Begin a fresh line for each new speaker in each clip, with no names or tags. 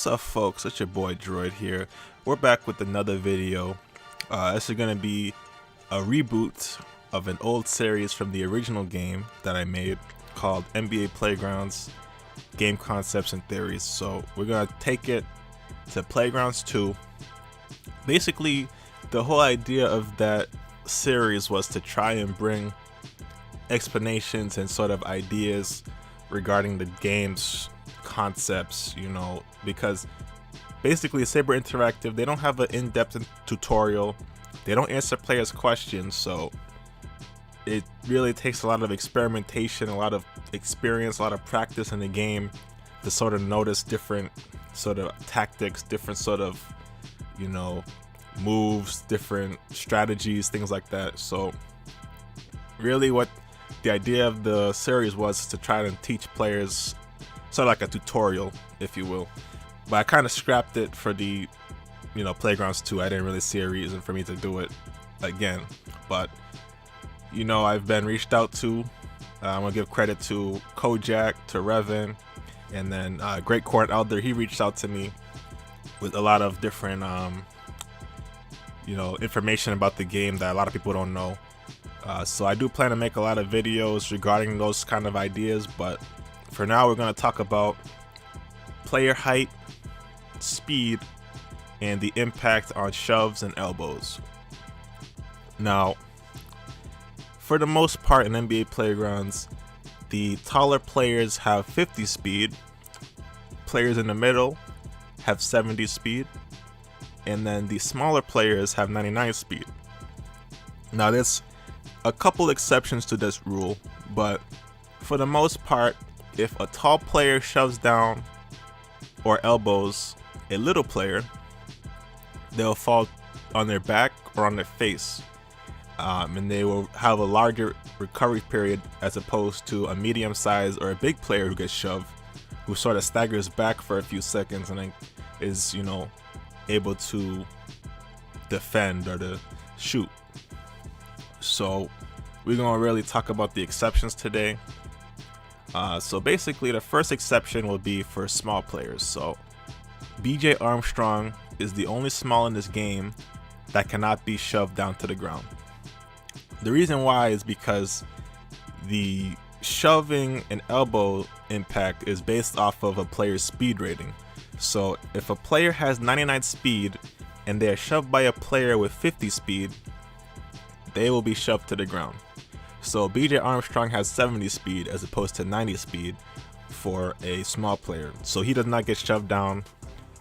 What's up, folks? It's your boy Droid here. We're back with another video. This is going to be a reboot of an old series from the original game that I made called NBA Playgrounds Game Concepts and Theories. So we're going to take it to Playgrounds 2. Basically, the whole idea of that series was to try and bring explanations and sort of ideas regarding the game's concepts, because basically Saber Interactive, they don't have an in-depth tutorial, they don't answer players' questions, so it really takes a lot of experimentation, a lot of experience, a lot of practice in the game to sort of notice different sort of tactics, different sort of moves, different strategies, things like that. So really what the idea of the series was to try to teach players sort of like a tutorial, if you will. But I kind of scrapped it for the Playgrounds 2. I didn't really see a reason for me to do it again. But I've been reached out to. I'm gonna give credit to Kojak, to Revan, and then GreatCornElder. He reached out to me with a lot of different information about the game that a lot of people don't know. So I do plan to make a lot of videos regarding those kind of ideas, but for now we're going to talk about player height, speed, and the impact on shoves and elbows. Now, for the most part in NBA Playgrounds, the taller players have 50 speed, players in the middle have 70 speed, and then the smaller players have 99 speed. Now there's a couple exceptions to this rule, but for the most part, if a tall player shoves down or elbows a little player, they'll fall on their back or on their face, and they will have a larger recovery period as opposed to a medium-sized or a big player who gets shoved, who sort of staggers back for a few seconds and then is able to defend or to shoot. So we're gonna really talk about the exceptions today. So basically the first exception will be for small players. So BJ Armstrong is the only small in this game that cannot be shoved down to the ground. The reason why is because the shoving and elbow impact is based off of a player's speed rating. So if a player has 99 speed and they are shoved by a player with 50 speed, they will be shoved to the ground. So BJ Armstrong has 70 speed as opposed to 90 speed for a small player. So he does not get shoved down.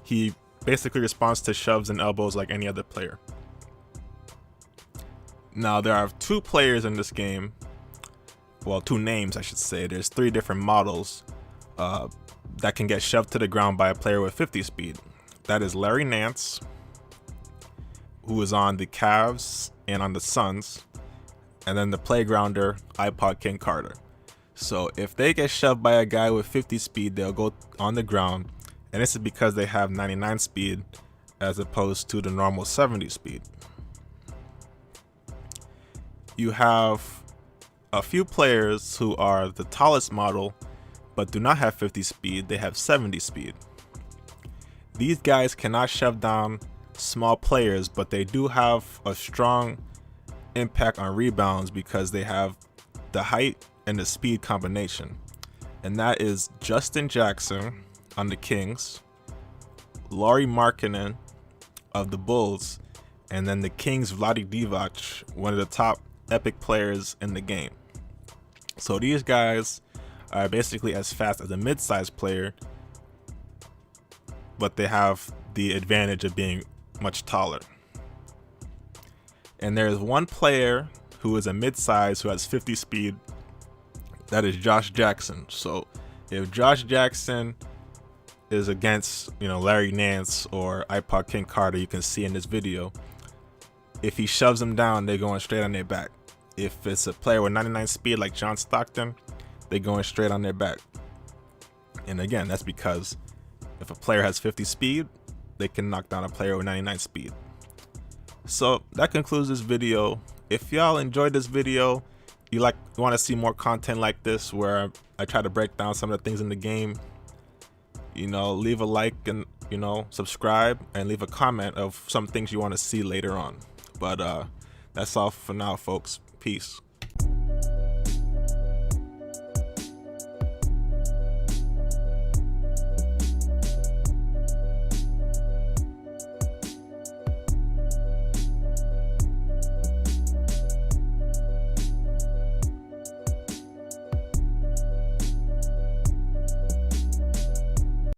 He basically responds to shoves and elbows like any other player. Now there are two players in this game. Well, two names I should say. There's three different models that can get shoved to the ground by a player with 50 speed. That is Larry Nance, who is on the Cavs and on the Suns, and then the Playgrounder iPod King Carter. So if they get shoved by a guy with 50 speed, they'll go on the ground, and this is because they have 99 speed as opposed to the normal 70 speed. You have a few players who are the tallest model but do not have 50 speed, they have 70 speed. These guys cannot shove down small players, but they do have a strong impact on rebounds because they have the height and the speed combination. And that is Justin Jackson on the Kings, Lauri Markkanen of the Bulls, and then the Kings' Vlade Divac, one of the top epic players in the game. So these guys are basically as fast as a mid-sized player, but they have the advantage of being much taller. And there's one player who is a mid-size who has 50 speed. That is Josh Jackson. So if Josh Jackson is against Larry Nance or iPod King Carter, you can see in this video, if he shoves them down, they're going straight on their back. If it's a player with 99 speed like John Stockton, they're going straight on their back. And again, that's because if a player has 50 speed, they can knock down a player with 99 speed. So that concludes this video. If y'all enjoyed this video, you want to see more content like this where I try to break down some of the things in the game, leave a like and you know, subscribe and leave a comment of some things you want to see later on. But that's all for now, folks. Peace.